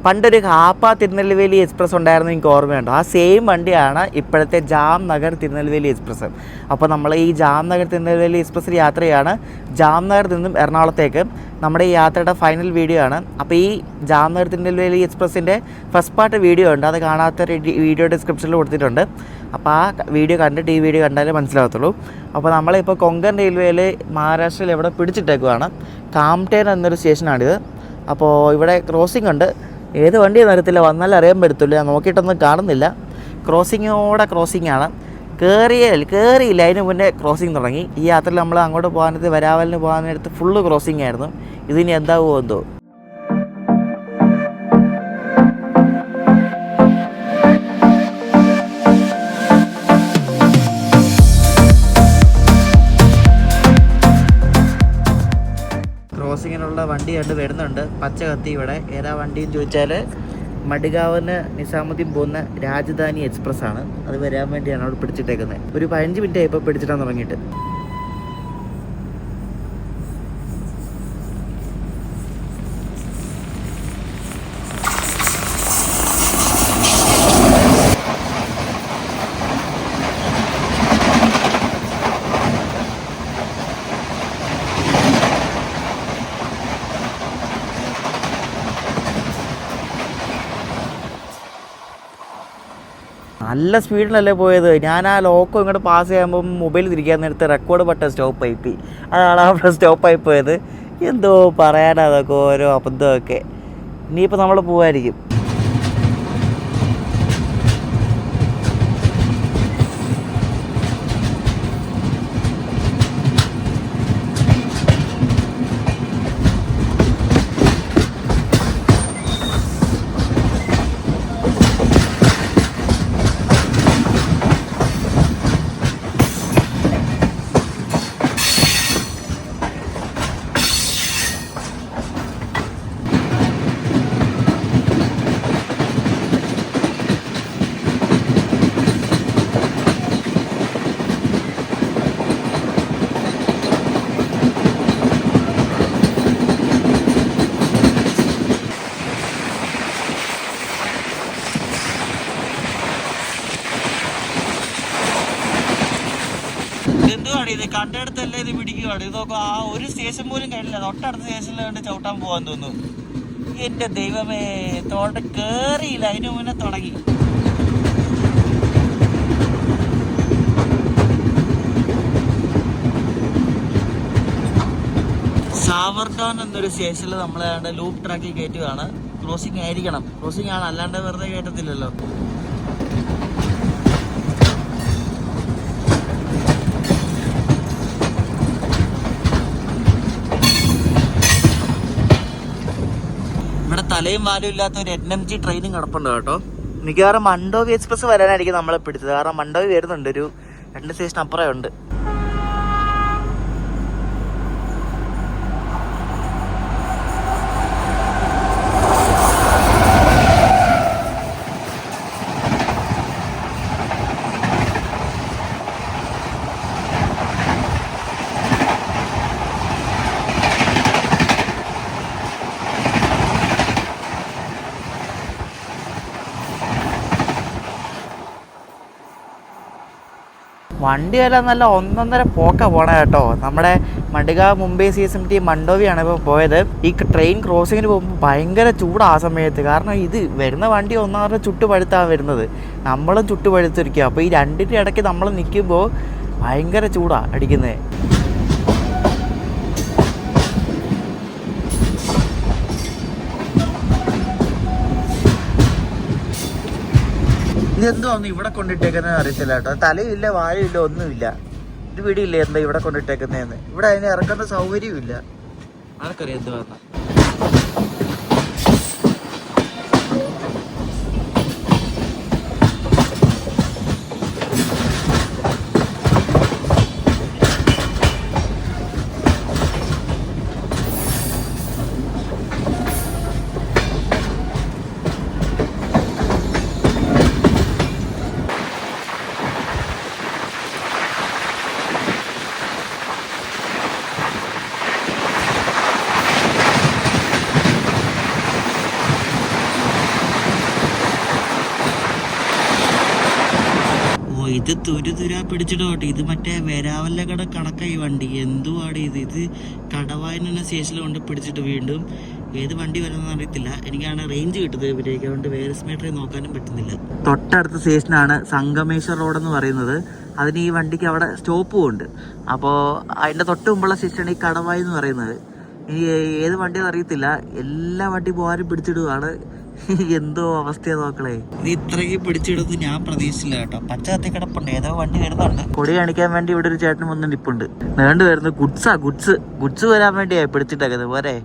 പണ്ടൊരു ഹാപ്പ തിരുനെൽവേലി എക്സ്പ്രസ് ഉണ്ടായിരുന്നു, എനിക്ക് ഓർമ്മയുണ്ടോ? ആ സെയിം വണ്ടിയാണ് ഇപ്പോഴത്തെ ജാംനഗർ തിരുനെൽവേലി എക്സ്പ്രസ്. അപ്പോൾ നമ്മൾ ഈ ജാംനഗർ തിരുനെൽവേലി എക്സ്പ്രസ്സിൽ യാത്രയാണ് ജാംനഗറിൽ നിന്നും എറണാകുളത്തേക്ക്. നമ്മുടെ ഈ യാത്രയുടെ ഫൈനൽ വീഡിയോ ആണ്. അപ്പോൾ ഈ ജാംനഗർ തിരുനെൽവേലി എക്സ്പ്രസ്സിൻ്റെ ഫസ്റ്റ് പാർട്ട് വീഡിയോ ഉണ്ട്, അത് കാണാത്തൊരു വീഡിയോ ഡിസ്ക്രിപ്ഷനിൽ കൊടുത്തിട്ടുണ്ട്. അപ്പോൾ ആ വീഡിയോ കണ്ടിട്ട് ഈ വീഡിയോ കണ്ടാലേ മനസ്സിലാകത്തുള്ളൂ. അപ്പോൾ നമ്മളിപ്പോൾ കൊങ്കൺ റെയിൽവേയിൽ മഹാരാഷ്ട്രയിൽ എവിടെ പിടിച്ചിട്ടേക്കുവാണ്. കാംടേൻ എന്നൊരു സ്റ്റേഷനാണിത്. അപ്പോൾ ഇവിടെ ക്രോസിംഗ് ഉണ്ട്. ഏത് വണ്ടിയെന്ന് അറിയത്തില്ല, വന്നാൽ അറിയാൻ പറ്റത്തില്ല, ഞാൻ നോക്കിയിട്ടൊന്നും കാണുന്നില്ല. ക്രോസിങ്ങാണ്. കയറിയില്ല, അതിന് മുന്നേ ക്രോസിങ് തുടങ്ങി. ഈ യാത്രയിൽ നമ്മൾ അങ്ങോട്ട് പോകാനത്ത് വരാവലിന് പോകാനടുത്ത് ഫുള്ള് ക്രോസിംഗ് ആയിരുന്നു. ഇതിനി എന്താകുമോ എന്തോ. ക്രോസിങ്ങിനുള്ള വണ്ടി കണ്ട് വരുന്നുണ്ട്, പച്ച കത്തി. ഇവിടെ ഏതാ വണ്ടിയെന്ന് ചോദിച്ചാൽ മഡ്ഗാവിന് നിസാമുദ്ദീൻ പോകുന്ന രാജധാനി എക്സ്പ്രസ് ആണ്. അത് വരാൻ വേണ്ടിയാണ് അവിടെ പിടിച്ചിട്ടേക്കുന്നത്. ഒരു 15 മിനിറ്റ് ഇപ്പോൾ പിടിച്ചിട്ടാൻ തുടങ്ങിയിട്ട്. നല്ല സ്പീഡിലല്ലേ പോയത്. ഞാൻ ആ ലോക്കോ ഇങ്ങോട്ട് പാസ് ചെയ്യുമ്പം മൊബൈൽ തിരിക്കാൻ നേരത്തെ റെക്കോർഡ് ബട്ടൺ സ്റ്റോപ്പായി പോയി. അതാണ് അവിടെ സ്റ്റോപ്പായി പോയത്. എന്തോ പറയാനാ, അതൊക്കെ ഓരോ അബദ്ധമൊക്കെ. ഇനിയിപ്പോൾ നമ്മൾ പോവായിരിക്കും. എന്തുവാണ് ഇത്? കണ്ടെടുത്തല്ലേ ഇത് പിടിക്കുകയാണ്. ഇത് നോക്കുക, ആ ഒരു സ്റ്റേഷൻ പോലും കഴിഞ്ഞില്ല, തൊട്ടടുത്ത സ്റ്റേഷനിൽ കണ്ട് ചവിട്ടാൻ പോകാൻ തോന്നുന്നു. എന്റെ ദൈവമേ, തോട്ട് കേറിയില്ല, അതിന് മുന്നേ തുടങ്ങി. സാവർഡോൺ എന്നൊരു സ്റ്റേഷനിൽ നമ്മളെ ലൂപ്പ് ട്രാക്കിൽ കയറ്റുകയാണ്. ക്രോസിംഗ് ആയിരിക്കണം, ക്രോസിംഗ് ആണ്, അല്ലാണ്ട് വെറുതെ കയറ്റത്തില്ലല്ലോ. തലയും വാലും ഇല്ലാത്ത ഒരു NMG ട്രെയിനും കിടപ്പുണ്ട് കേട്ടോ. മിക്കവാറും മണ്ടോവി എക്സ്പ്രസ് വരാനായിരിക്കും നമ്മളെ പിടിച്ചത്. കാരണം മണ്ടോവി വരുന്നുണ്ട്, ഒരു 2 സ്റ്റേഷൻ അപ്പുറം ഉണ്ട്. വണ്ടിയെല്ലാം നല്ല ഒന്നൊന്നര പോക്ക പോണേ കേട്ടോ. നമ്മുടെ മഡ്ഗാവ് മുംബൈ CSMT മണ്ടോവിയാണ് ഇപ്പോൾ പോയത്. ഈ ട്രെയിൻ ക്രോസിങ്ങിന് പോകുമ്പോൾ ഭയങ്കര ചൂടാണ് ആ സമയത്ത്. കാരണം ഇത് വരുന്ന വണ്ടി ഒന്നാമത് ചുട്ടുപഴുത്താണ് വരുന്നത്, നമ്മളും ചുട്ടുപഴുത്തിരിക്കുക. അപ്പോൾ ഈ രണ്ടിൻ്റെ ഇടയ്ക്ക് നമ്മൾ നിൽക്കുമ്പോൾ ഭയങ്കര ചൂടാണ് അടിക്കുന്നത്. ഇതെന്തോന്ന് ഇവിടെ കൊണ്ടിട്ടേക്കുന്നത് അറിയത്തില്ല കേട്ടോ. തലയില്ല, വാഴയില്ല, ഒന്നുമില്ല. ഇത് പിടിയില്ല എന്താ ഇവിടെ കൊണ്ടിട്ടേക്കുന്നതെന്ന്. ഇവിടെ അതിനെ ഇറക്കുന്ന സൗകര്യമില്ല. ആർക്കറിയാം എന്തുവാന്ന്. ഇത് തുരുതുരാ പിടിച്ചിടോട്ടെ. ഇത് മറ്റേ വരാവല്ല കണക്കായി വണ്ടി. എന്തുവാണ് ഇത് കടവായന സ്റ്റേഷനിൽ കൊണ്ട് പിടിച്ചിട്ട് വീണ്ടും ഏത് വണ്ടി വരുന്നതെന്ന് അറിയത്തില്ല. എനിക്കാണ് റേഞ്ച് കിട്ടുന്നത് ഇവരേക്ക്, അതുകൊണ്ട് വേറെ മീറ്ററിൽ നോക്കാനും പറ്റുന്നില്ല. തൊട്ടടുത്ത സ്റ്റേഷനാണ് സംഗമേശ്വർ റോഡ് എന്ന് പറയുന്നത്. അതിന് ഈ വണ്ടിക്ക് അവിടെ സ്റ്റോപ്പും ഉണ്ട്. അപ്പോൾ അതിൻ്റെ തൊട്ട് മുമ്പുള്ള സ്റ്റേഷനാണ് ഈ കടവായി എന്ന് പറയുന്നത്. ഇനി ഏത് വണ്ടിയെന്ന് അറിയത്തില്ല, എല്ലാ വണ്ടി പോകാനും പിടിച്ചിടുകയാണ്. എന്തോ അവസ്ഥയാ നോക്കളെ. ഇത് ഇത്രയ്ക്ക് പിടിച്ചിടുന്നത് ഞാൻ പ്രതീക്ഷിച്ചില്ല കേട്ടോ. പച്ച കത്തി കിടപ്പുണ്ട്, ഏതോ വണ്ടി വരുന്നുണ്ട്. കൊടി കാണിക്കാൻ വേണ്ടി ഇവിടെ ഒരു ചേട്ടൻ വന്ന് നിപ്പുണ്ട്. നീണ്ടു വരുന്നത് ഗുഡ്സ് വരാൻ വേണ്ടിയായി പിടിച്ചിട്ടേക്കുന്നത് പോരെ.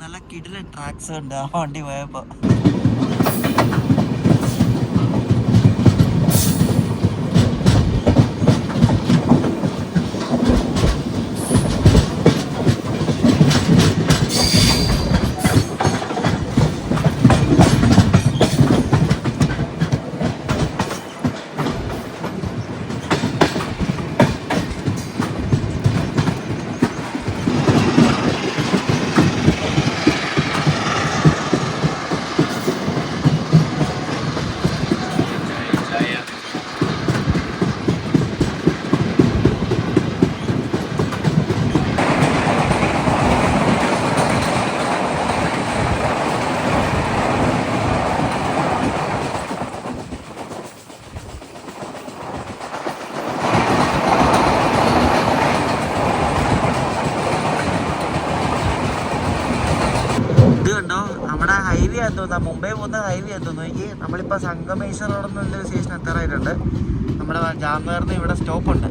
നല്ല കിടിലൻ ട്രാക്സ് ഉണ്ട് ആ വണ്ടി പോയപ്പോ. നമ്മുടെ ഹൈവേ എന്തോന്നാ, മുംബൈ പോകുന്ന ഹൈവേ എന്തോന്നു നോക്കി. നമ്മളിപ്പോൾ സംഗമേശ്വർ റോഡ് എന്നൊരു സ്റ്റേഷൻ എത്താറായിട്ടുണ്ട്. നമ്മുടെ ജാംനഗറിന് ഇവിടെ സ്റ്റോപ്പുണ്ട്.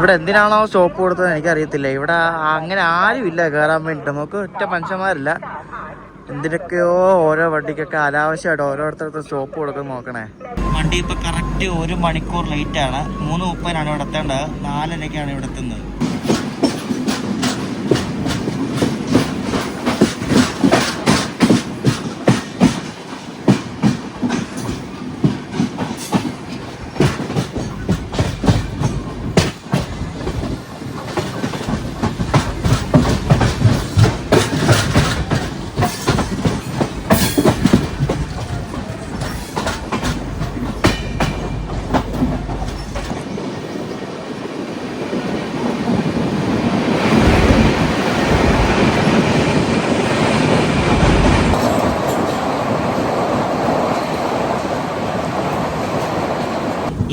ഇവിടെ എന്തിനാണോ സ്റ്റോപ്പ് കൊടുത്തത് എനിക്കറിയത്തില്ല. ഇവിടെ അങ്ങനെ ആരുമില്ല കയറാൻ വേണ്ടിയിട്ട്. നമുക്ക് ഒറ്റ മനുഷ്യന്മാരില്ല. എന്തിനൊക്കെയോ ഓരോ വണ്ടിക്കൊക്കെ അനാവശ്യമായിട്ട് ഓരോരുത്തർക്ക് സ്റ്റോപ്പ് കൊടുക്കാൻ നോക്കണേ. വണ്ടി ഇപ്പൊ കറക്റ്റ് 1 മണിക്കൂർ ലേറ്റ് ആണ്. 3:30 ഇവിടെ എത്തേണ്ടത്, 4:30 ഇവിടെ എത്തുന്നത്.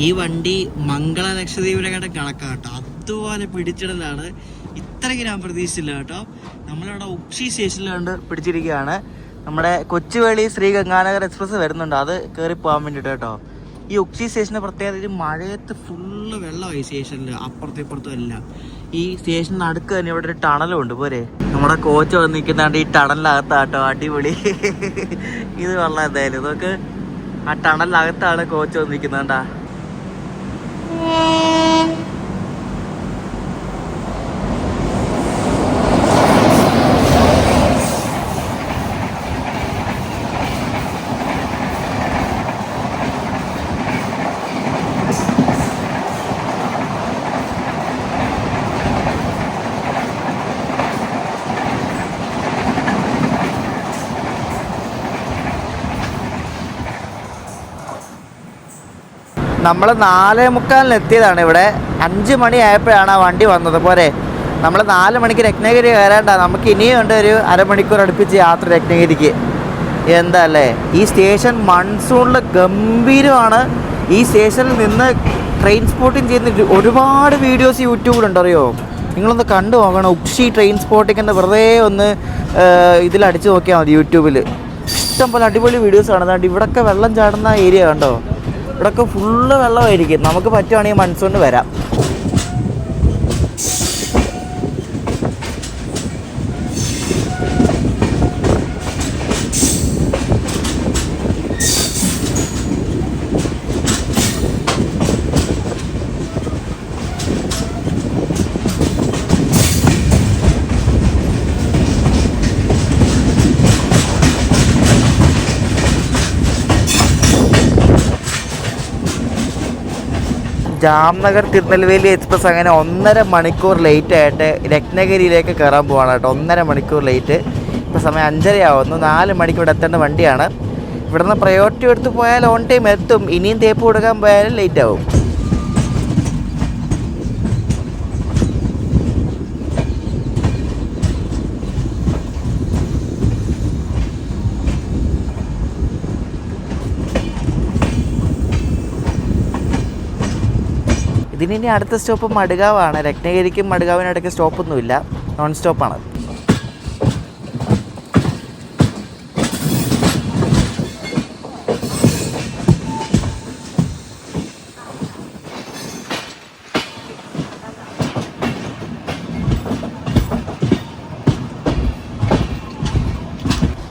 ഈ വണ്ടി മംഗള ലക്ഷദ്വീപിനെക്കാട്ടും കണക്കാട്ടോ. അതുപോലെ പിടിച്ചിടലാണ്. ഇത്രയ്ക്ക് ഞാൻ പ്രതീക്ഷിച്ചില്ല കേട്ടോ. നമ്മളിവിടെ ഉക്ഷി സ്റ്റേഷനിലുണ്ട് പിടിച്ചിരിക്കുകയാണ്. നമ്മുടെ കൊച്ചുവേളി ശ്രീ ഗംഗാനഗർ എക്സ്പ്രസ് വരുന്നുണ്ട്, അത് കയറി പോകാൻ വേണ്ടിയിട്ട് കേട്ടോ. ഈ ഉക്ഷി സ്റ്റേഷന് പ്രത്യേകത മഴയത്ത് ഫുള്ള് വെള്ളമായി സ്റ്റേഷനിൽ, അപ്പുറത്തും ഇപ്പുറത്തും എല്ലാം. ഈ സ്റ്റേഷന് അടുക്ക് തന്നെ ഇവിടെ ഒരു ടണലും ഉണ്ട് പോരെ. നമ്മുടെ കോച്ച് വന്ന് നിൽക്കുന്നാണ്ട് ഈ ടണലിനകത്താട്ടോ. അടിപൊളി. ഇത് വെള്ളം എന്തായാലും ഇതൊക്കെ ആ ടണലിനകത്താണ് കോച്ച് വന്ന് നിൽക്കുന്നാണ്ടാ. നമ്മൾ 4:45 എത്തിയതാണ് ഇവിടെ. 5 മണി ആയപ്പോഴാണ് ആ വണ്ടി വന്നത് പോരെ. നമ്മൾ 4 മണിക്ക് രത്നഗിരി കയറേണ്ട, നമുക്ക് ഇനിയും ഉണ്ട് ഒരു അരമണിക്കൂർ അടുപ്പിച്ച് യാത്ര രത്നഗിരിക്ക്. എന്താ അല്ലേ, ഈ സ്റ്റേഷൻ മൺസൂണിൽ ഗംഭീരമാണ്. ഈ സ്റ്റേഷനിൽ നിന്ന് ട്രെയിൻ സ്പോട്ടിങ് ചെയ്യുന്ന ഒരുപാട് വീഡിയോസ് യൂട്യൂബിലുണ്ട്, അറിയോ? നിങ്ങളൊന്ന് കണ്ടു നോക്കണം. ഉക്ഷി ട്രെയിൻ സ്പോട്ടിങ് എന്ന് വെറുതെ ഒന്ന് ഇതിലടിച്ച് നോക്കിയാൽ മതി യൂട്യൂബിൽ. ഇഷ്ടം പോലെ അടിപൊളി വീഡിയോസ് കാണുന്നുണ്ട്. ഇവിടെയൊക്കെ വെള്ളം ചാടുന്ന ഏരിയ കണ്ടോ, ഇവിടെയൊക്കെ ഫുള്ള് വെള്ളമായിരിക്കും. നമുക്ക് പറ്റുവാണെങ്കിൽ മൺസൂണിന് വരാം. ജാംനഗർ തിരുനെൽവേലി എക്സ്പ്രസ് അങ്ങനെ 1.5 മണിക്കൂർ ലേറ്റ് ആയിട്ട് രത്നഗിരിയിലേക്ക് കയറാൻ പോവാണ് കേട്ടോ. 1.5 മണിക്കൂർ ലേറ്റ്. ഇപ്പോൾ സമയം 5:30 ആവുന്നു. 4 മണിക്ക് ഇവിടെ എത്തേണ്ട വണ്ടിയാണ്. ഇവിടുന്ന് പ്രയോറിറ്റി എടുത്ത് പോയാൽ ഓൺ ടൈം എത്തും. ഇനിയും തേപ്പ് കൊടുക്കാൻ പോയാലും ലേറ്റ് ആവും. ഇതിനി അടുത്ത സ്റ്റോപ്പ് മഡ്ഗാവാണ്. രത്നഗിരിക്കും മഡ്ഗാവിനിടയ്ക്ക് സ്റ്റോപ്പൊന്നുമില്ല, നോൺ സ്റ്റോപ്പാണ്.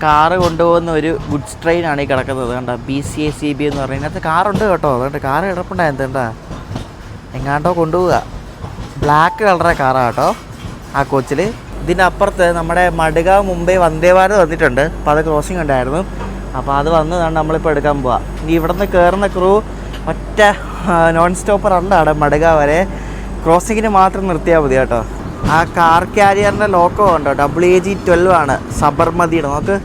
കാറ് കൊണ്ടുപോകുന്ന ഒരു ഗുഡ്സ് ട്രെയിനാണ് ഈ കിടക്കുന്നത്. കണ്ട BCACB എന്ന് പറയുന്നത്. ഇതിനകത്ത് കാറുണ്ട് കേട്ടോ. അതുകൊണ്ട് കാറ് കിടപ്പുണ്ടായിരുന്നു. എന്താ എങ്ങാണ്ടോ കൊണ്ടുപോവുക. ബ്ലാക്ക് കളറെ കാറാണ് കേട്ടോ ആ കോച്ചിൽ. ഇതിനപ്പുറത്ത് നമ്മുടെ മഡ്ഗാവ് മുംബൈ വന്ദേ ഭാരത് വന്നിട്ടുണ്ട്. അപ്പോൾ അത് ക്രോസിങ് ഉണ്ടായിരുന്നു. അപ്പോൾ അത് വന്നതാണ് നമ്മളിപ്പോൾ എടുക്കാൻ പോവുക. ഇനി ഇവിടെ നിന്ന് കയറുന്ന ക്രൂ ഒറ്റ നോൺ സ്റ്റോപ്പർ അല്ലാണ് മഡ്ഗാവ് വരെ. ക്രോസിങ്ങിന് മാത്രം നിർത്തിയാൽ മതി കേട്ടോ. ആ കാർ ക്യാരിയറിൻ്റെ ലോക്കോ ഉണ്ടോ, WAG12 ആണ്, സബർമതിയുടെ. നോക്ക്.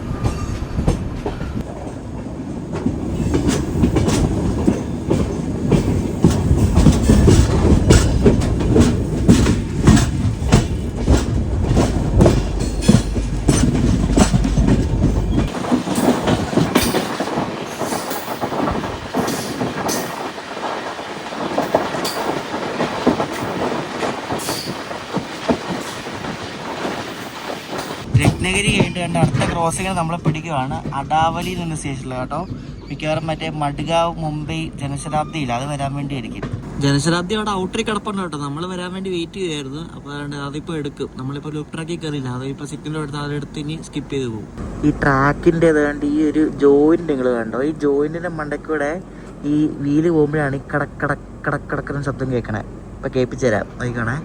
രത്നഗിരി കഴിഞ്ഞിട്ട് കണ്ട അടുത്ത ക്രോസിങ്ങിന് നമ്മൾ പിടിക്കുകയാണ് അഡാവലി എന്ന സ്റ്റേഷനിൽ കേട്ടോ. മിക്കവാറും മറ്റേ മഡ്ഗാവ് മുംബൈ ജനശതാബ്ദിയില്ല, അത് വരാൻ വേണ്ടി ആയിരിക്കും. ജനശതാബ്ദി അവിടെ ഔട്ടറി കിടപ്പുണ്ട് കേട്ടോ. നമ്മൾ വരാൻ വേണ്ടി വെയിറ്റ് ചെയ്യുമായിരുന്നു. അപ്പോൾ അതുകൊണ്ട് അതിപ്പോൾ എടുക്കും. നമ്മളിപ്പോൾ ലൂപ്പ് ട്രാക്കിൽ കയറിയില്ല, അതിപ്പോൾ സിഗ്നൽ എടുത്ത് അതെടുത്ത് ഇനി സ്കിപ്പ് ചെയ്ത് പോകും. ഈ ട്രാക്കിൻ്റെ ഏതാണ്ട് ഈ ഒരു ജോയിൻ്റ് നിങ്ങൾ കണ്ടോ, ഈ ജോയിൻറ്റിൻ്റെ മണ്ടയ്ക്കൂടെ ഈ വീല് പോകുമ്പോഴാണ് ഈ കടക്കുന്ന ശബ്ദം കേൾക്കണേ. ഇപ്പോൾ കേൾപ്പിച്ചു തരാം, നോക്കണേ.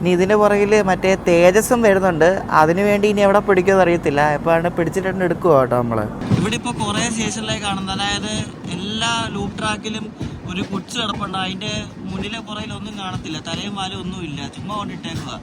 ഇനി ഇതിൻ്റെ പുറകിൽ മറ്റേ തേജസ്സും വരുന്നുണ്ട്. അതിനു വേണ്ടി ഇനി എവിടെ പിടിക്കുമെന്ന് അറിയത്തില്ല. എപ്പോഴാണ് പിടിച്ചിട്ടുണ്ട് എടുക്കുമോ കേട്ടോ നമ്മൾ. ഇവിടെ ഇപ്പോൾ കുറേ സ്റ്റേഷനിലേക്ക് കാണുന്നത്, അതായത് എല്ലാ ലൂപ്പ് ട്രാക്കിലും ഒരു കുച്ച് കിടപ്പുണ്ട്. അതിൻ്റെ മുന്നിലെ പുറകിലൊന്നും കാണത്തില്ല, തലയും വാലും ഒന്നുമില്ല, ചുമ്മാ കൊണ്ടിട്ടേക്കുക.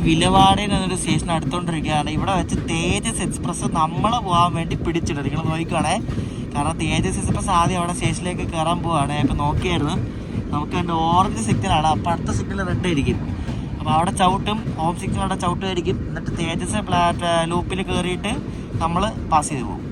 വിലവാടയിൽ എന്നൊരു സ്റ്റേഷൻ അടുത്തോണ്ടിരിക്കുകയാണ്. ഇവിടെ വെച്ച് തേജസ് എക്സ്പ്രസ് നമ്മളെ പോകാൻ വേണ്ടി പിടിച്ചിട്ട് നിങ്ങൾ നോക്കിക്കോണേ. കാരണം തേജസ് എക്സ്പ്രസ് ആദ്യം അവിടെ സ്റ്റേഷനിലേക്ക് കയറാൻ പോവാണ്. ഇപ്പം നോക്കിയായിരുന്നു, നമുക്ക് കണ്ട് ഓറഞ്ച് സിഗ്നലാണ്, അപ്പം അടുത്ത സിഗ്നൽ റെഡ് ആയിരിക്കും. അപ്പോൾ അവിടെ ചവിട്ടും, ഹോം സിഗ്നൽ അവിടെ ചവിട്ടുമായിരിക്കും. എന്നിട്ട് തേജസ് ലൂപ്പിൽ കയറിയിട്ട് നമ്മൾ പാസ് ചെയ്ത് പോകും.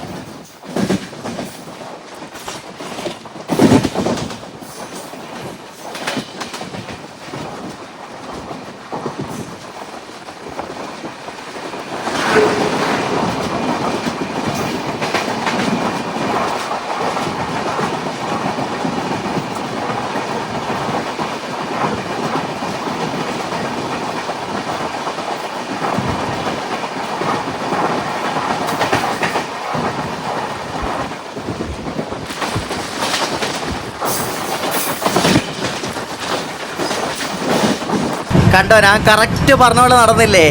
കണ്ടോ, ഞാൻ കറക്റ്റ് പറഞ്ഞ പോലെ നടന്നില്ലേ?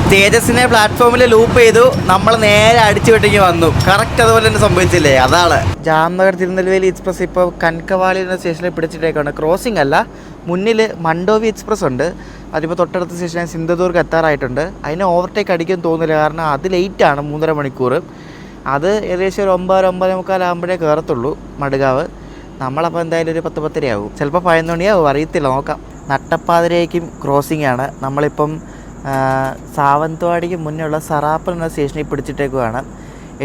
തേജസിനെ പ്ലാറ്റ്ഫോമിൽ ലൂപ്പ് ചെയ്തു, നമ്മൾ നേരെ അടിച്ചു വിട്ടേക്ക് വന്നു. കറക്റ്റ് അതുപോലെ തന്നെ സംഭവിച്ചില്ലേ? അതാണ് ജാംനഗർ തിരുനെൽവേലി എക്സ്പ്രസ്. ഇപ്പോൾ കൻകവാലി എന്ന സ്റ്റേഷനിൽ പിടിച്ചിട്ടേക്കാണ്. ക്രോസിംഗ് അല്ല, മുന്നിൽ മണ്ടോവി എക്സ്പ്രസ് ഉണ്ട്. അതിപ്പോൾ തൊട്ടടുത്ത സ്റ്റേഷനിൽ സിന്ധുദുർഗ് എത്താറായിട്ടുണ്ട്. അതിനെ ഓവർടേക്ക് അടിക്കാൻ തോന്നില്ല, കാരണം അത് ലേറ്റാണ്, 3.5 മണിക്കൂർ. അത് ഏകദേശം ഒരു 9-9:45 ആകുമ്പോഴേ കയറത്തുള്ളൂ മടുകാവ്. നമ്മളപ്പോൾ എന്തായാലും ഒരു 10-10:30 ആവും, ചിലപ്പോൾ 11 മണിയാവും, അറിയത്തില്ല, നോക്കാം. നട്ടപ്പാതിരേക്കും ക്രോസിംഗ് ആണ്. നമ്മളിപ്പം സാവന്ത്വാടിക്ക് മുന്നേയുള്ള സറാപ്പൽ എന്ന സ്റ്റേഷനിൽ പിടിച്ചിട്ടേക്കുവാണ്.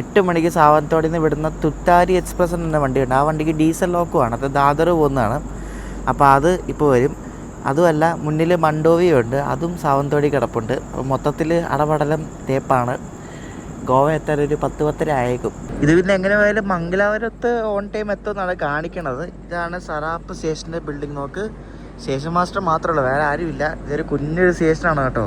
8 മണിക്ക് സാവന്ത്വാടിയിൽ നിന്ന് വിടുന്ന തുത്താരി എക്സ്പ്രസ് എന്ന വണ്ടിയുണ്ട്. ആ വണ്ടിക്ക് ഡീസൽ ലോക്കുമാണ്, അത് ദാദർ പോകുന്നതാണ്. അപ്പോൾ അത് ഇപ്പോൾ വരും. അതുമല്ല, മുന്നിൽ മണ്ടോവിയുണ്ട്, അതും സാവന്ത്വാടി കിടപ്പുണ്ട്. അപ്പോൾ മൊത്തത്തിൽ അടപടലം തേപ്പാണ്. ഗോവ എത്താൻ ഒരു 10-10:30 ആയേക്കും. ഇത് പിന്നെ എങ്ങനെ പോയാലും മംഗലാപുരത്ത് ഓൺ ടൈം എത്തുമെന്നാണ് കാണിക്കണത്. ഇതാണ് സറാപ്പ് സ്റ്റേഷൻ്റെ ബിൽഡിംഗ്. നോക്ക്, സ്റ്റേഷൻ മാസ്റ്റർ മാത്രമേ ഉള്ളൂ, വേറെ ആരുമില്ല. ഇതൊരു കുഞ്ഞൊരു സ്റ്റേഷനാണ് കേട്ടോ.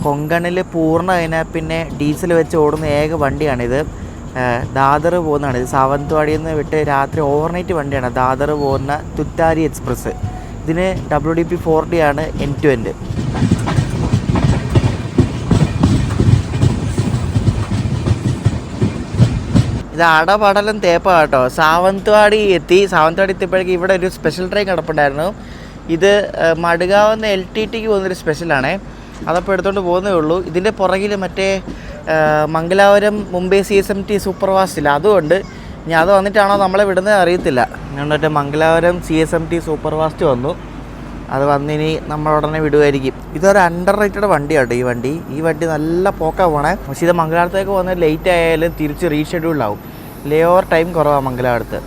കൊങ്കണിൽ പൂർണ്ണ കഴിഞ്ഞാൽ പിന്നെ ഡീസൽ വെച്ച് ഓടുന്ന ഏക വണ്ടിയാണിത്. ദാദർ പോകുന്നതാണ്. ഇത് സാവന്ത്വാടിയിൽ നിന്ന് വിട്ട് രാത്രി ഓവർനൈറ്റ് വണ്ടിയാണ്. ദാദർ പോകുന്ന തുത്താരി എക്സ്പ്രസ്. ഇതിന് WDP 4D ആണ് end to end. ഇത് അടപടലം തേപ്പ കേട്ടോ. സാവന്ത്വാടി എത്തിയപ്പോഴേക്കും ഇവിടെ ഒരു സ്പെഷ്യൽ ട്രെയിൻ കിടപ്പുണ്ടായിരുന്നു. ഇത് മടുകാവുന്ന LTTക്ക് പോകുന്നൊരു സ്പെഷ്യലാണേ. അതപ്പോൾ എടുത്തുകൊണ്ട് പോകുന്നേ ഉള്ളൂ. ഇതിൻ്റെ പുറകിൽ മറ്റേ മംഗലാപുരം മുംബൈ CSMT സൂപ്പർ ഫാസ്റ്റില്ല, അതുകൊണ്ട് ഇനി അത് വന്നിട്ടാണോ നമ്മളെ വിടുന്നത് അറിയത്തില്ല. ഞാൻ മറ്റേ മംഗലാപുരം CSMT സൂപ്പർ ഫാസ്റ്റ് വന്നു, അത് വന്നിനി നമ്മളുടനെ വിടുമായിരിക്കും. ഇതൊരു അണ്ടർ റേറ്റഡ് വണ്ടിയാട്ടോ ഈ വണ്ടി നല്ല പോക്കാണ് പോണേ. പക്ഷേ ഇത് മംഗലാപുരത്തേക്ക് പോകുന്നത് ലേറ്റ് ആയാലും തിരിച്ച് റീഷെഡ്യൂൾഡാവും. ലേ ഓവർ ടൈം കുറവാണ് മംഗലാപുരത്ത്.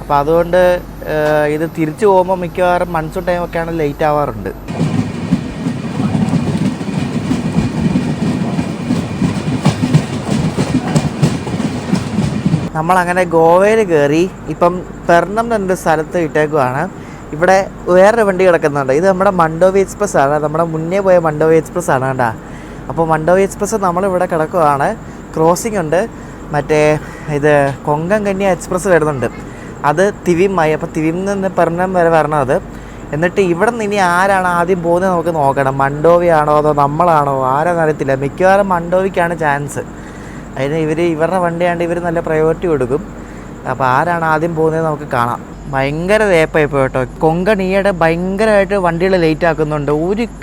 അപ്പോൾ അതുകൊണ്ട് ഇത് തിരിച്ചു പോകുമ്പോൾ മിക്കവാറും മൺസൂൺ ടൈമൊക്കെയാണ് ലേറ്റ് ആവാറുണ്ട്. നമ്മളങ്ങനെ ഗോവയിൽ കയറി. ഇപ്പം പെർണം എന്നൊരു സ്ഥലത്ത് ഇട്ടേക്കുവാണ്. ഇവിടെ വേറൊരു വണ്ടി കിടക്കുന്നുണ്ട്. ഇത് നമ്മുടെ മണ്ടോവി എക്സ്പ്രസ് ആണ്, നമ്മുടെ മുന്നേ പോയ മണ്ടോവി എക്സ്പ്രസ് ആണ് കേട്ടോ. അപ്പോൾ മണ്ടോവി എക്സ്പ്രസ് നമ്മളിവിടെ കിടക്കുവാണ്. ക്രോസിംഗ് ഉണ്ട്. മറ്റേ ഇത് കൊങ്കൺ കന്യ എക്സ്പ്രസ് വരുന്നുണ്ട്, അത് തിവിമായി. അപ്പോൾ തിവിൽ നിന്ന് പെർണം വരെ വരണം അത്. എന്നിട്ട് ഇവിടെ നിന്ന് ഇനി ആരാണ് ആദ്യം പോകുന്നത് നമുക്ക് നോക്കണം. മണ്ടോവി ആണോ അതോ നമ്മളാണോ ആരാന്ന് അറിയത്തില്ല. മിക്കവാറും മണ്ടോവിക്കാണ് ചാൻസ്. അതിന് ഇവരുടെ വണ്ടിയാണ്ട് ഇവർ നല്ല പ്രയോറിറ്റി കൊടുക്കും. അപ്പോൾ ആരാണ് ആദ്യം പോകുന്നത് നമുക്ക് കാണാം. ഭയങ്കര വേപ്പായി പോയി കേട്ടോ. കൊങ്കൺ ഈയിടെ ഭയങ്കരമായിട്ട് വണ്ടികൾ ലേറ്റ് ആക്കുന്നുണ്ട്.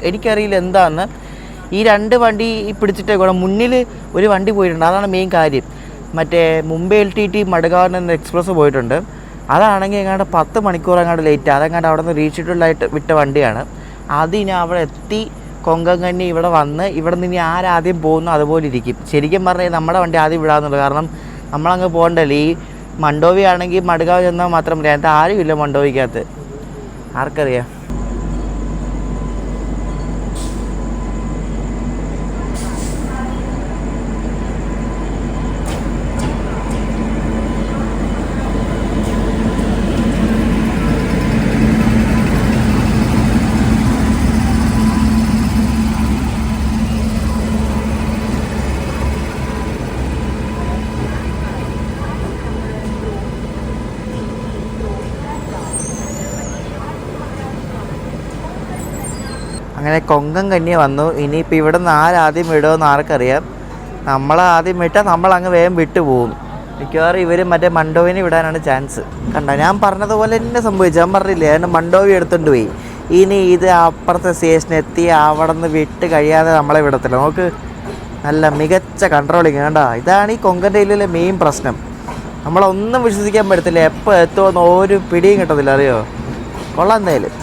എനിക്കറിയില്ല എന്താണെന്ന്. ഈ 2 വണ്ടി പിടിച്ചിട്ടേക്കൂടെ മുന്നിൽ ഒരു വണ്ടി പോയിട്ടുണ്ട്, അതാണ് മെയിൻ കാര്യം. മറ്റേ മുംബൈ LTT മഡഗാവ് എന്ന എക്സ്പ്രസ് പോയിട്ടുണ്ട്. അതാണെങ്കിൽ എങ്ങാണ്ട് 10 മണിക്കൂർ എങ്ങാണ്ട് ലേറ്റ്. അതെങ്ങാണ്ട് അവിടെ നിന്ന് റീഷെഡ്യൂൾഡായിട്ട് വിട്ട വണ്ടിയാണ്. അതിനി അവിടെ എത്തി കൊങ്കൺ കന്യ ഇവിടെ വന്ന് ഇവിടെ നിന്ന് ഇനി ആരാദ്യം പോകുന്നു അതുപോലെ ഇരിക്കും. ശരിക്കും പറഞ്ഞാൽ നമ്മുടെ വണ്ടി ആദ്യം വിടാമെന്നുള്ളൂ, കാരണം നമ്മളങ്ങ് പോകണ്ടല്ലേ. ഈ മണ്ടോവി ആണെങ്കിൽ മഡഗാവ് ചെന്നാൽ മാത്രം പറയാം. അതിനകത്ത് ആരുമില്ല മണ്ടോവിക്കകത്ത്, ആർക്കറിയാം. അങ്ങനെ കൊങ്കൺ കന്യ വന്നു. ഇനിയിപ്പോൾ ഇവിടെ നിന്ന് ആരാദ്യം വിടുമെന്ന് ആർക്കറിയാം. നമ്മളാദ്യം വിട്ടാൽ നമ്മളങ്ങ് വേഗം വിട്ടു പോകും. മിക്കവാറും ഇവർ മറ്റേ മണ്ടോവിനെ വിടാനാണ് ചാൻസ്. കണ്ടോ, ഞാൻ പറഞ്ഞതുപോലെ തന്നെ സംഭവിച്ചു. ഞാൻ പറഞ്ഞില്ലേ, അതിന് മണ്ടോവി എടുത്തുകൊണ്ട് പോയി. ഇനി ഇത് അപ്പുറത്തെ സ്റ്റേഷനെത്തി അവിടെ നിന്ന് വിട്ട് കഴിയാതെ നമ്മളെ വിടത്തില്ല. നമുക്ക് നല്ല മികച്ച കൺട്രോളിങ്. കണ്ടോ, ഇതാണ് ഈ കൊങ്കൺ റെയിൽവേയിലെ മെയിൻ പ്രശ്നം. നമ്മളൊന്നും വിശ്വസിക്കാൻ പറ്റത്തില്ല. എപ്പോൾ എത്തുമെന്ന് ഒരു പിടിയും കിട്ടത്തില്ല. അറിയോ, കൊള്ളാം എന്തായാലും.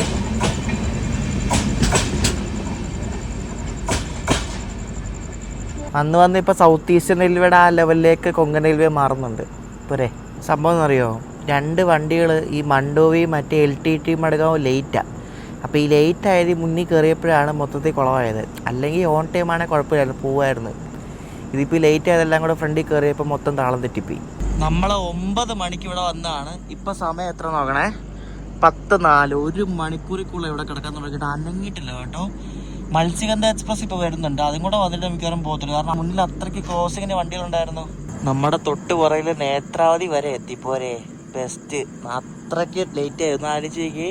വന്ന് ഇപ്പോൾ സൗത്ത് ഈസ്റ്റേൺ റെയിൽവേയുടെ ആ ലെവലിലേക്ക് കൊങ്കൺ റെയിൽവേ മാറുന്നുണ്ട്. പോരെ, സംഭവം എന്നറിയോ, 2 വണ്ടികൾ ഈ മണ്ടോവി മറ്റേ LTT മടങ്ങാവും ലേറ്റാണ്. അപ്പോൾ ഈ ലേറ്റായത് മുന്നിൽ കയറിയപ്പോഴാണ് മൊത്തത്തിൽ കുളമായത്. അല്ലെങ്കിൽ ഓൺ ടൈം ആണെങ്കിൽ കുഴപ്പമില്ലായിരുന്നു, പോവായിരുന്നു. ഇതിപ്പോൾ ലേറ്റ് ആയതെല്ലാം കൂടെ ഫ്രണ്ടിൽ കയറിയപ്പോൾ മൊത്തം താളം തെറ്റിപ്പോയി. നമ്മൾ 9 മണിക്ക് ഇവിടെ വന്നതാണ്. ഇപ്പോൾ സമയം എത്ര നോക്കണേ, 10:04. 1 മണിക്കൂറിക്കുള്ള ഇവിടെ കിടക്കാൻ തുടങ്ങിയിട്ട് അനങ്ങിയിട്ടില്ല കേട്ടോ. മത്സ്യഗന്ധ എക്സ്പ്രസ് ഇപ്പോൾ വരുന്നുണ്ട്. അതും കൂടെ വന്നിട്ട് മിക്കവാറും പോകത്തില്ല. കാരണം മുന്നിൽ അത്രയ്ക്ക് ക്രോസിങ്ങിന് വണ്ടികളുണ്ടായിരുന്നു. നമ്മുടെ തൊട്ട് പുറയിൽ നേത്രാവതി വരെ എത്തിപ്പോരെ, ബെസ്റ്റ്. അത്രയ്ക്ക് ലേറ്റ് ആയിരുന്നു. ആലോചിക്ക്.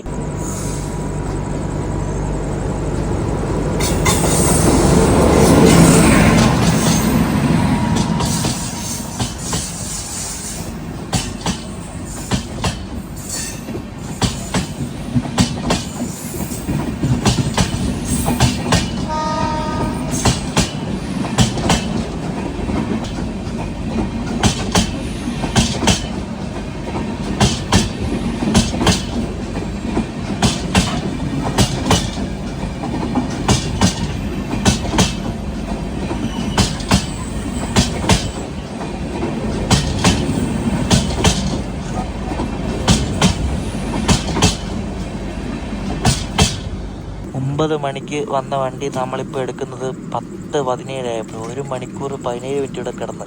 മണിക്ക് വന്ന വണ്ടി നമ്മളിപ്പോൾ എടുക്കുന്നത് 10:17 ആയപ്പോൾ 1 മണിക്കൂർ 17 മിനിറ്റ് ഇവിടെ കിടന്ന്.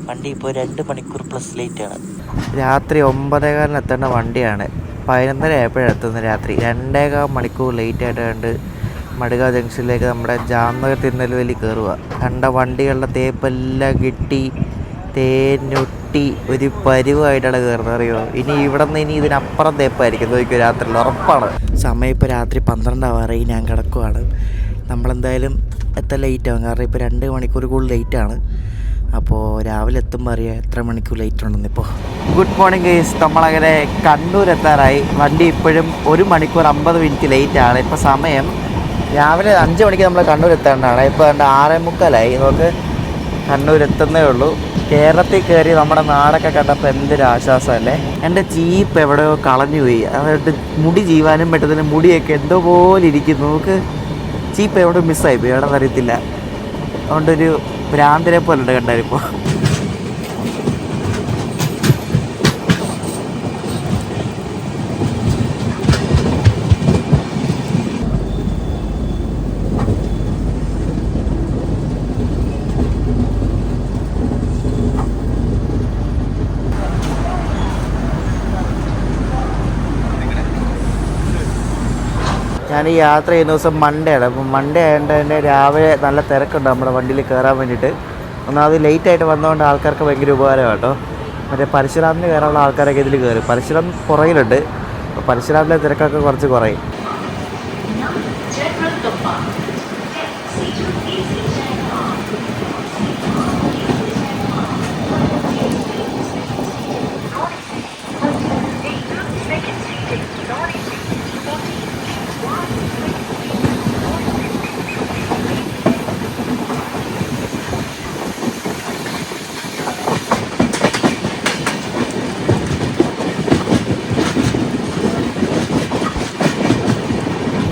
വണ്ടി ഇപ്പോൾ 2 മണിക്കൂർ പ്ലസ് ലേറ്റാണ്. രാത്രി 9:15 എത്തേണ്ട വണ്ടിയാണ് 11:30 ആയപ്പോഴാണ് എത്തുന്നത്. രാത്രി 2.25 മണിക്കൂർ ലേറ്റായിട്ട് കണ്ട് മടുഗാവ് ജംഗ്ഷനിലേക്ക് നമ്മുടെ ജാംനഗർ തിരുനെൽവേലി കയറുക. കണ്ട വണ്ടികളുടെ തേപ്പെല്ലാം കിട്ടി തേനൊട്ടി ഒരു പരുവായിട്ടാണ് കയറുന്നത്. അറിയോ, ഇനി ഇവിടെ നിന്ന് ഇതിനപ്പുറം തേപ്പായിരിക്കും നോക്കിയോ രാത്രിയിൽ, ഉറപ്പാണ്. സമയം ഇപ്പോൾ രാത്രി 12 ആവാറായി. ഞാൻ കിടക്കുവാണ്. നമ്മളെന്തായാലും എത്ര ലേറ്റ് ആവും, കാരണം ഇപ്പോൾ 2 മണിക്കൂർ കൂടുതൽ ലേറ്റാണ്. അപ്പോൾ രാവിലെ എത്തുമ്പോൾ അറിയാം എത്ര മണിക്കൂർ ലേറ്റ് ഉണ്ടെന്ന്. ഇപ്പോൾ ഗുഡ് മോർണിംഗ് ഗൈസ്, നമ്മളങ്ങനെ കണ്ണൂർ എത്താറായി. വണ്ടി ഇപ്പോഴും 1 മണിക്കൂർ 50 മിനിറ്റ് ലേറ്റാണ്. ഇപ്പോൾ സമയം രാവിലെ 5 മണിക്ക് നമ്മൾ കണ്ണൂർ എത്തേണ്ടതാണ്. ഇപ്പോൾ 6:45 നമുക്ക് കണ്ണൂർ എത്തുന്നേ ഉള്ളൂ. കേരളത്തിൽ കയറി നമ്മുടെ നാടൊക്കെ കണ്ടപ്പോൾ എന്തൊരു ആശ്വാസമല്ലേ. എൻ്റെ ചീപ്പ് എവിടെയോ കളഞ്ഞു പോയി. അതുകൊണ്ട് മുടി ജീവാനും പറ്റത്തില്ല. മുടിയൊക്കെ എന്തോ പോലെ ഇരിക്കുന്നു. നമുക്ക് ചീപ്പ് എവിടെ മിസ്സായിപ്പോയി, എവിടെ അറിയത്തില്ല. അതുകൊണ്ടൊരു ഭ്രാന്തരെ പോലെ ഉണ്ട് കണ്ടാലിപ്പോൾ. ഞാൻ ഈ യാത്ര ചെയ്യുന്ന ദിവസം മൺഡേ ആണ്. അപ്പം മൺഡേ ആയതുകൊണ്ട് തന്നെ രാവിലെ നല്ല തിരക്കുണ്ട് നമ്മുടെ വണ്ടിയിൽ കയറാൻ വേണ്ടിയിട്ട്. ഒന്നാമത് ലേറ്റായിട്ട് വന്നതുകൊണ്ട് ആൾക്കാർക്ക് ഭയങ്കര ഉപകാരമാണ് കേട്ടോ. മറ്റേ പരശുരാമിന് കയറാനുള്ള ആൾക്കാരൊക്കെ ഇതിൽ കയറും. പരശുരാം പുറകിലുണ്ട്. അപ്പോൾ പരശുരാമിലെ തിരക്കൊക്കെ കുറച്ച് കുറയും.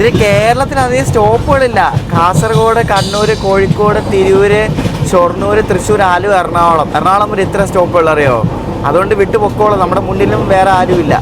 ഇതിൽ കേരളത്തിൽ അധികം സ്റ്റോപ്പുകളില്ല. കാസർഗോഡ്, കണ്ണൂർ, കോഴിക്കോട്, തിരൂർ, ഷൊർണൂർ, തൃശ്ശൂർ, ആലുവ, എറണാകുളം വരെ ഇത്ര സ്റ്റോപ്പുകൾ അറിയോ. അതുകൊണ്ട് വിട്ടു പൊക്കോളും. നമ്മുടെ മുന്നിലും വേറെ ആരുമില്ല.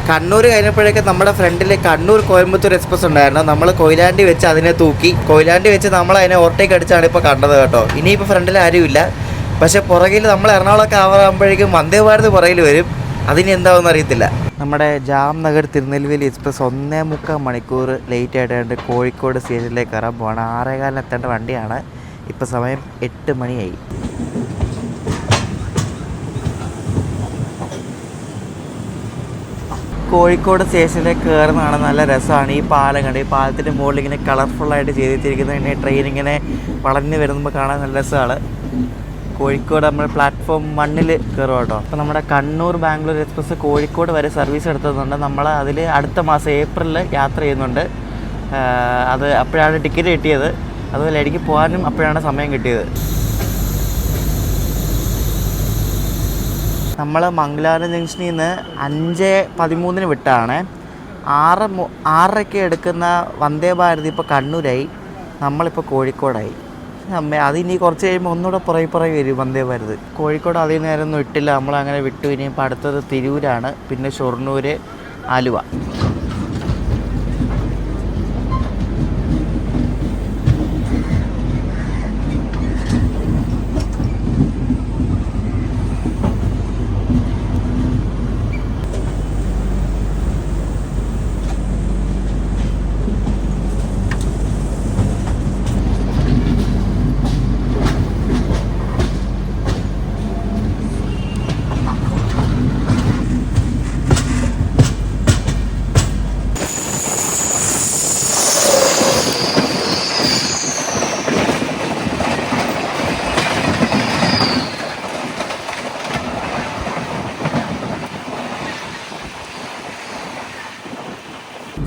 കണ്ണൂർ കഴിഞ്ഞപ്പോഴേക്കും നമ്മുടെ ഫ്രണ്ടിൽ കണ്ണൂർ കോയമ്പത്തൂർ എക്സ്പ്രസ് ഉണ്ടായിരുന്നു. നമ്മൾ കൊയിലാണ്ടി വെച്ച് അതിനെ തൂക്കി, കൊയിലാണ്ടി വെച്ച് നമ്മൾ അതിനെ ഓവർടേക്ക് അടിച്ചാണ് ഇപ്പോൾ കണ്ടത് കേട്ടോ. ഇനിയിപ്പോൾ ഫ്രണ്ടിൽ ആരുമില്ല. പക്ഷേ പുറകിൽ നമ്മൾ എറണാകുളമൊക്കെ ആവുമ്പോഴേക്കും വന്ദേ ഭാരത് പുറകിൽ വരും. അതിന് എന്താണെന്ന് അറിയത്തില്ല. നമ്മുടെ ജാംനഗർ തിരുനെൽവേലി എക്സ്പ്രസ് 1.25 മണിക്കൂർ ലേറ്റ് ആയിട്ട് കോഴിക്കോട് സ്റ്റേഷനിലേക്ക് കയറാൻ പോവാണ്. 6:15 എത്തേണ്ട വണ്ടിയാണ്. ഇപ്പോൾ സമയം 8 മണിയായി. കോഴിക്കോട് സ്റ്റേഷനിലേക്ക് കയറുന്നതാണ് നല്ല രസമാണ്. ഈ പാലം കണ്ട്, ഈ പാലത്തിൻ്റെ മുകളിൽ ഇങ്ങനെ കളർഫുള്ളായിട്ട് ചെയ്തിരിക്കുന്നത്, ഇങ്ങനെ ട്രെയിൻ ഇങ്ങനെ വളഞ്ഞ് വരുമ്പോൾ കാണാൻ നല്ല രസമാണ്. കോഴിക്കോട് നമ്മൾ പ്ലാറ്റ്ഫോം 1 കയറും കേട്ടോ. അപ്പോൾ നമ്മുടെ കണ്ണൂർ ബാംഗ്ലൂർ എക്സ്പ്രസ് കോഴിക്കോട് വരെ സർവീസ് എടുത്തതുകൊണ്ട് നമ്മൾ അതിൽ അടുത്ത മാസം ഏപ്രിലിൽ യാത്ര ചെയ്യുന്നുണ്ട്. അത് അപ്പോഴാണ് ടിക്കറ്റ് കിട്ടിയത്. അതുപോലെ എനിക്ക് പോകാനും അപ്പോഴാണ് സമയം കിട്ടിയത്. നമ്മൾ മംഗലാപുരം ജംഗ്ഷനിൽ നിന്ന് 5:13 വിട്ടാണ്. 6:30 എടുക്കുന്ന വന്ദേ ഭാരത് ഇപ്പോൾ കണ്ണൂരായി, നമ്മളിപ്പോൾ കോഴിക്കോടായി. അതിനി കുറച്ച് കഴിയുമ്പോൾ ഒന്നുകൂടെ പുറകെ വരും വന്ദേ ഭാരത്. കോഴിക്കോട് അതിൽ നേരമൊന്നും ഇട്ടില്ല, നമ്മളങ്ങനെ വിട്ടു. ഇനിയിപ്പോൾ അടുത്തത് തിരൂരാണ്, പിന്നെ ഷൊർണൂർ, ആലുവ.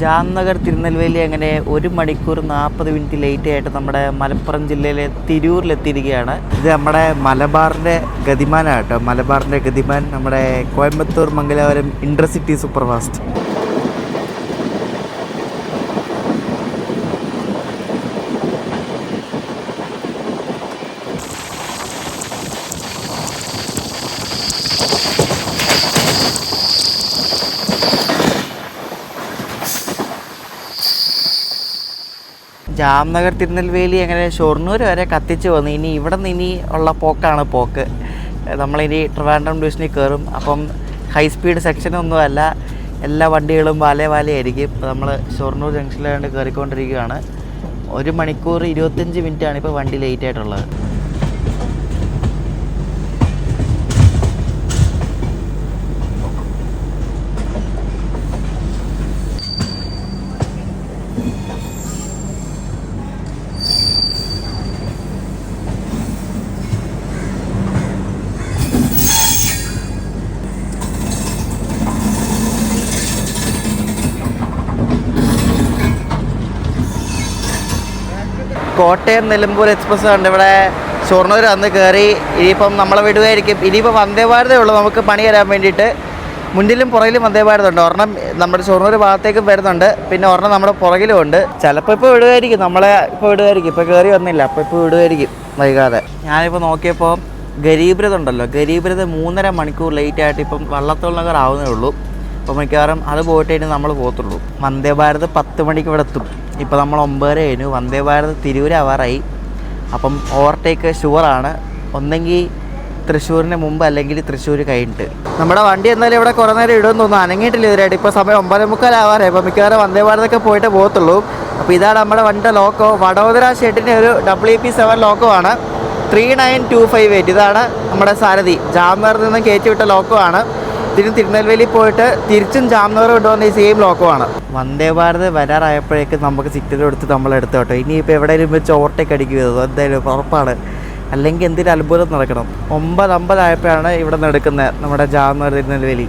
ജാംനഗർ തിരുനെൽവേലി അങ്ങനെ 1 മണിക്കൂർ 40 മിനിറ്റ് ലേറ്റ് ആയിട്ട് നമ്മുടെ മലപ്പുറം ജില്ലയിലെ തിരൂരിലെത്തിയിരിക്കുകയാണ്. ഇത് നമ്മുടെ മലബാറിൻ്റെ ഗതിമാനാണ് കേട്ടോ. മലബാറിൻ്റെ ഗതിമാൻ നമ്മുടെ Coimbatore Mangalapuram intercity super fast. Jamnagar Tirunelveli അങ്ങനെ ഷൊർണൂർ വരെ കത്തിച്ച് വന്നു. ഇനി ഇവിടെ നിന്ന് ഇനി ഉള്ള പോക്ക്. നമ്മളിനി ട്രിവാൻഡ്രം ഡിവിഷനിൽ കയറും. അപ്പം ഹൈ സ്പീഡ് സെക്ഷനൊന്നും അല്ല, എല്ലാ വണ്ടികളും വാലയായിരിക്കും. ഇപ്പോൾ നമ്മൾ ഷൊർണൂർ ജംഗ്ഷനിലാണ്ട് കയറിക്കൊണ്ടിരിക്കുകയാണ്. 1 മണിക്കൂർ 25 മിനിറ്റാണ് ഇപ്പോൾ വണ്ടി ലേറ്റ് ആയിട്ടുള്ളത്. കോട്ടയം നിലമ്പൂർ എക്സ്പ്രസ് ഉണ്ട്. ഇവിടെ ഷൊർണൂർ അന്ന് കയറി. ഇനിയിപ്പം നമ്മളെ വിടുകയായിരിക്കും. ഇനിയിപ്പോൾ വന്ദേ ഭാരതേ ഉള്ളൂ നമുക്ക് പണി തരാൻ വേണ്ടിയിട്ട്. മുന്നിലും പുറകിലും വന്ദേ ഭാരത് ഉണ്ട്. ഒരെണ്ണം നമ്മുടെ ഷൊർണൂർ ഭാഗത്തേക്കും വരുന്നുണ്ട്, പിന്നെ ഒരെണ്ണം നമ്മുടെ പുറകിലും ഉണ്ട്. ചിലപ്പോൾ ഇപ്പോൾ വിടുമായിരിക്കും, നമ്മളെ ഇപ്പോൾ വിടുമായിരിക്കും. ഇപ്പോൾ കയറി വന്നില്ല, ഇപ്പോൾ വിടുമായിരിക്കും വൈകാതെ. ഞാനിപ്പോൾ നോക്കിയപ്പോൾ ഗരീബ് രഥ് ഉണ്ടല്ലോ, ഗരീബ് രഥ് 3.5 മണിക്കൂർ ലേറ്റ് ആയിട്ട് ഇപ്പം വള്ളത്തോൾ നഗർ ആവുന്നേ ഉള്ളൂ. അപ്പോൾ മിക്കവാറും അത് പോയിട്ട് ഇനി നമ്മൾ പോകത്തുള്ളൂ. വന്ദേ ഭാരത് 10 മണിക്ക് ഇവിടെ എത്തും. ഇപ്പോൾ നമ്മൾ 9 കഴിഞ്ഞു. വന്ദേ ഭാരത് തിരൂരാവാറായി. അപ്പം ഓവർടേക്ക് ഷുവറാണ്. ഒന്നെങ്കിൽ തൃശ്ശൂരിന് മുമ്പ് അല്ലെങ്കിൽ തൃശ്ശൂർ കഴിഞ്ഞിട്ട്. നമ്മുടെ വണ്ടി എന്നാലും ഇവിടെ കുറേ നേരം ഇടുമെന്ന് തോന്നുന്നു, അനങ്ങിയിട്ടില്ല ഇതുവരെയായിട്ട്. ഇപ്പോൾ സമയം 9:45 ഇപ്പോൾ മിക്കവാറും വന്ദേ ഭാരതൊക്കെ പോയിട്ട് പോകത്തുള്ളൂ. അപ്പോൾ ഇതാണ് നമ്മുടെ വണ്ടിയുടെ ലോക്കോ. വഡോദര ഷെഡിൻ്റെ ഒരു WP7 ലോക്കോ ആണ്. 39258. ഇതാണ് നമ്മുടെ സാരഥി. ജാംനഗറിൽ നിന്നും കയറ്റി വിട്ട ലോക്കോ ആണ്. തിരുനെൽവേലി പോയിട്ട് തിരിച്ചും ജാംനഗർ കൊണ്ടുവന്ന ഈ സെയിം ലോക്കമാണ്. വന്ദേ ഭാരത് വരാറായപ്പോഴേക്കും നമുക്ക് സിഗ്നൽ എടുത്ത് നമ്മളെടുത്ത് കേട്ടോ. ഇനിയിപ്പോൾ എവിടെയെങ്കിലും വെച്ച് ഓവർടേക്ക് അടിക്കുന്നത് എന്തായാലും ഉറപ്പാണ്, അല്ലെങ്കിൽ എന്തെങ്കിലും അത്ഭുതം നടക്കണം. 9:50 ആയപ്പോഴാണ് ഇവിടെ നിന്ന് എടുക്കുന്നത് നമ്മുടെ ജാംനഗർ തിരുനെൽവേലി.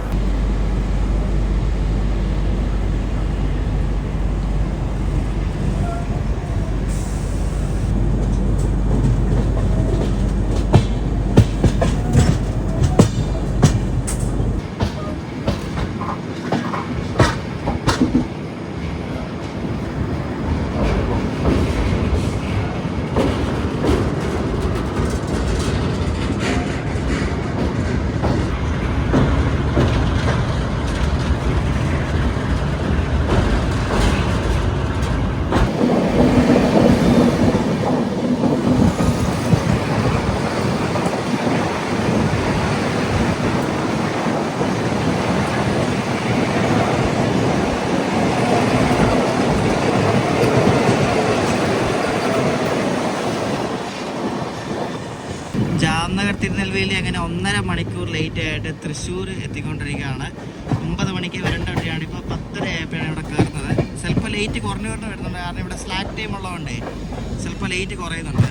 ജാംനഗർ തിരുനെൽവേലി അങ്ങനെ 1.5 മണിക്കൂർ ലേറ്റ് ആയിട്ട് തൃശ്ശൂർ എത്തിക്കൊണ്ടിരിക്കുകയാണ്. 9 മണിക്ക് വരേണ്ട വണ്ടിയാണ്. ഇപ്പോൾ 10:30 ആയപ്പോഴാണ് ഇവിടെ കയറുന്നത്. ചിലപ്പോൾ ലേറ്റ് കുറഞ്ഞു വരുന്നുണ്ട്, കാരണം ഇവിടെ സ്ലാക്ക് ടൈം ഉള്ളതുകൊണ്ടേ ചിലപ്പോൾ ലേറ്റ് കുറയുന്നുണ്ട്.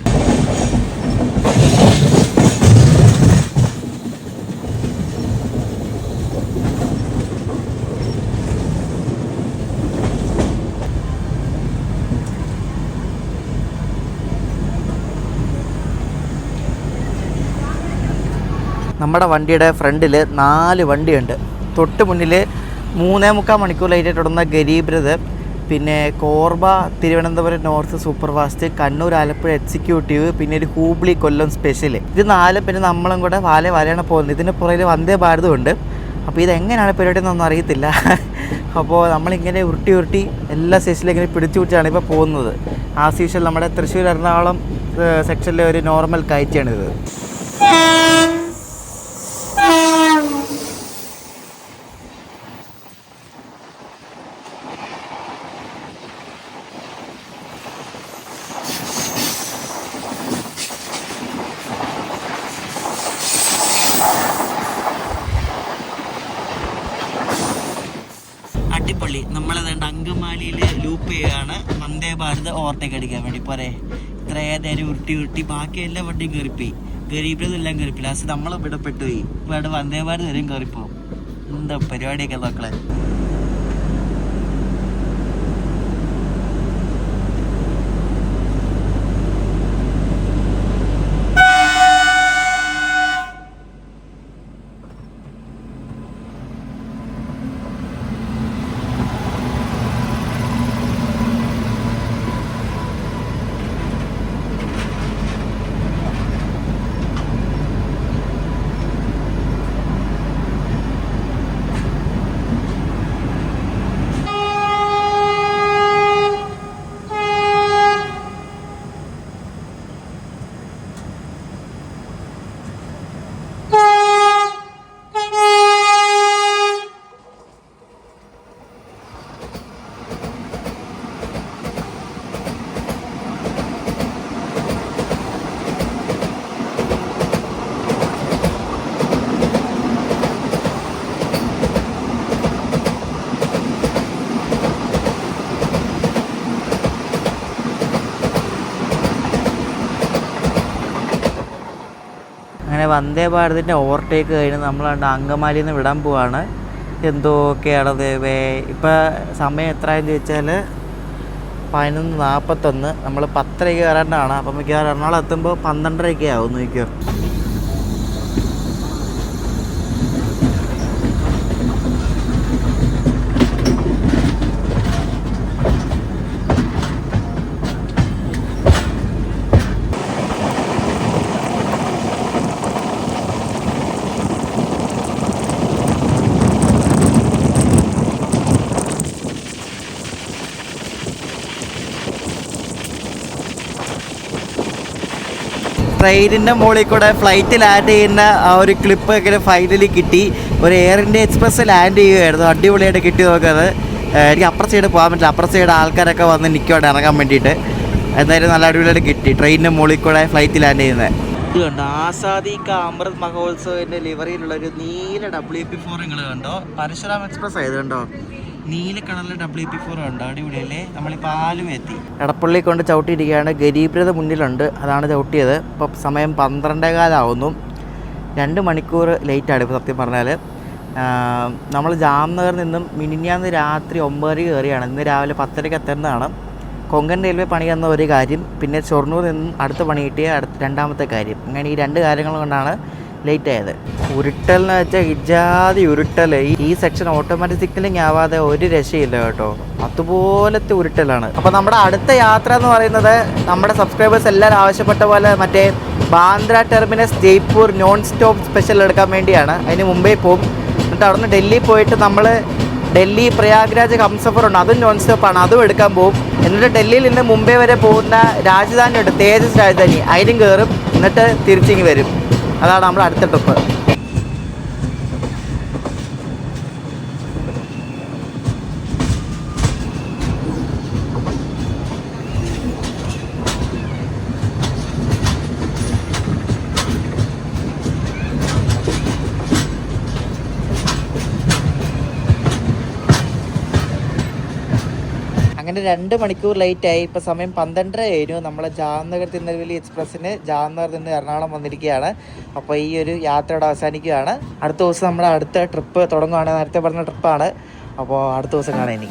നമ്മുടെ വണ്ടിയുടെ ഫ്രണ്ടിൽ 4 വണ്ടിയുണ്ട്. തൊട്ട് മുന്നിൽ 3.25 മണിക്കൂർ ലേറ്റായിട്ട് ഓടുന്ന ഗരീബ് രഥ്, പിന്നെ Korba Thiruvananthapuram north super fast, Kannur Alappuzha executive, പിന്നെ ഒരു ഹൂബ്ലി കൊല്ലം സ്പെഷ്യൽ. ഇത് 4 പിന്നെ നമ്മളും കൂടെ വാലയാണ് പോകുന്നത്. ഇതിന് പുറകിൽ വന്ദേ ഭാരതം ഉണ്ട്. അപ്പോൾ ഇതെങ്ങനെയാണ് പരിപാടി എന്നൊന്നും അറിയത്തില്ല. അപ്പോൾ നമ്മളിങ്ങനെ ഉരുട്ടി എല്ലാ സ്റ്റേഷനിലും ഇങ്ങനെ പിടിച്ചാണ് ഇപ്പോൾ പോകുന്നത്. ആസ് യൂഷ്വൽ നമ്മുടെ തൃശ്ശൂർ എറണാകുളം സെക്ഷനിലെ ഒരു നോർമൽ കാഴ്ചയാണിത്. അടിപൊളി. നമ്മളതേണ്ട അങ്കമാലിയിൽ ലൂപ്പ് ചെയ്യുകയാണ് വന്ദേ ഭാരത് ഓവർടേക്ക് അടിക്കാൻ വേണ്ടി. പോരെ ഇത്രയും നേരം ഉരുട്ടി ബാക്കി എല്ലാ വണ്ടിയും കയറിപ്പോയി. ഗരീബ് എല്ലാം കയറിപ്പോയി. ലാസ്റ്റ് നമ്മൾ ഇവിടെ പെട്ടുപോയി. ഇവിടെ വന്ദേ ഭാരത് വരെയും കയറിപ്പോവും. എന്താ പരിപാടിയൊക്കെ നോക്കളെ. അങ്ങനെ വന്ദേ ഭാരതിൻ്റെ ഓവർടേക്ക് കഴിഞ്ഞ് നമ്മളാണ്ട് അങ്കമാലിയിൽ നിന്ന് വിടാൻ പോവാണ്. എന്തൊക്കെയാണത് ഇപ്പോൾ സമയം എത്രയെന്ന് ചോദിച്ചാൽ 11:41. നമ്മൾ 10:30 കയറേണ്ടതാണ്. അപ്പം മിക്കവാറും എറണാകുളം എത്തുമ്പോൾ 12:30 ആവും നോക്കിയോ. ട്രെയിനിൻ്റെ മുകളിൽ കൂടെ ഫ്ലൈറ്റ് ലാൻഡ് ചെയ്യുന്ന ആ ഒരു ക്ലിപ്പ് ഒക്കെ ഫൈനലി കിട്ടി. ഒരു എയർ ഇന്ത്യ എക്സ്പ്രസ് ലാൻഡ് ചെയ്യുമായിരുന്നു. അടിപൊളിയായിട്ട് കിട്ടി നോക്കുന്നത്. എനിക്ക് അപ്പുറ സൈഡ് പോകാൻ പറ്റില്ല. അപ്പുറ സൈഡ് ആൾക്കാരൊക്കെ വന്ന് നിൽക്കുവാണ് ഇറങ്ങാൻ വേണ്ടിയിട്ട്. എന്തായാലും നല്ല അടിപൊളിയായിട്ട് കിട്ടി ട്രെയിനിൻ്റെ മുകളിൽ കൂടെ ഫ്ലൈറ്റ് ലാൻഡ് ചെയ്യുന്നത്. ഇത് കണ്ടോ, ആസാദി കാ അമൃത് മഹോത്സവിൻ്റെ ലിവറിയിലുള്ളൊരു നീല WP4 നിങ്ങൾ കണ്ടോ. പരശുരാം എക്സ്പ്രസ് ആയത് കണ്ടോ, നീല കളറിലെ WP4 ഉണ്ട്. അടിപൊളിയല്ലേ. നമ്മളിപ്പോൾ ആലും എത്തി. എടപ്പള്ളി കൊണ്ട് ചവിട്ടിയിരിക്കുകയാണ്. ഗരീബ് രഥ് മുന്നിലുണ്ട്, അതാണ് ചവിട്ടിയത്. ഇപ്പോൾ സമയം 12:15 ആവുന്നു. 2 മണിക്കൂർ ലേറ്റാണ് ഇപ്പോൾ സത്യം പറഞ്ഞാൽ. നമ്മൾ ജാംനഗറിൽ നിന്നും മിനിഞ്ഞാന്ന് രാത്രി 9:30 കയറിയാണ്. ഇന്ന് രാവിലെ 10:30 എത്തേണ്ടതാണ്. കൊങ്കൺ റെയിൽവേ പണി തന്ന ഒരു കാര്യം, പിന്നെ ഷൊർണൂർ നിന്നും അടുത്ത പണി കിട്ടിയ രണ്ടാമത്തെ കാര്യം. അങ്ങനെ ഈ 2 കാര്യങ്ങൾ കൊണ്ടാണ് ലേറ്റ് ആയത്. ഉരുട്ടൽ എന്ന് വെച്ചാൽ ഇജാതി ഉരുട്ടൽ. ഈ സെക്ഷൻ ഓട്ടോമാറ്റിക് സിഗ്നലിംഗ് ആവാതെ ഒരു രക്ഷയില്ല കേട്ടോ. അതുപോലത്തെ ഉരുട്ടലാണ്. അപ്പോൾ നമ്മുടെ അടുത്ത യാത്ര എന്ന് പറയുന്നത് നമ്മുടെ സബ്സ്ക്രൈബേഴ്സ് എല്ലാവരും ആവശ്യപ്പെട്ട പോലെ മറ്റേ Bandra terminus Jaipur non stop special എടുക്കാൻ വേണ്ടിയാണ്. അതിന് മുമ്പേ പോകും. എന്നിട്ട് അവിടെ നിന്ന് ഡൽഹി പോയിട്ട് നമ്മൾ ഡൽഹി പ്രയാഗ്രാജ് ഹംസഫർ ഉണ്ട്, അതും നോൺ സ്റ്റോപ്പാണ്, അതും എടുക്കാൻ പോകും. എന്നിട്ട് ഡൽഹിയിൽ നിന്ന് മുംബൈ വരെ പോകുന്ന രാജധാനി ഉണ്ട്, തേജസ് രാജധാനി, അതിലും കയറും. എന്നിട്ട് തിരിച്ചിങ്ങ് വരും. അതാണ് നമ്മുടെ അടുത്ത ട്രിപ്പ്. അങ്ങനെ 2 മണിക്കൂർ ലേറ്റായി. ഇപ്പോൾ സമയം 12:30 കഴിഞ്ഞു. നമ്മളെ ജാംനഗർ തിരുനെൽവേലി എക്സ്പ്രസ്സിന് ജാംനഗർ നിന്ന് എറണാകുളം വന്നിരിക്കുകയാണ്. അപ്പോൾ ഈ ഒരു യാത്രയുടെ അവസാനിക്കുകയാണ്. അടുത്ത ദിവസം നമ്മുടെ അടുത്ത ട്രിപ്പ് തുടങ്ങുകയാണ്. നേരത്തെ പറഞ്ഞ ട്രിപ്പാണ്. അപ്പോൾ അടുത്ത ദിവസം കാണാം ഇനി.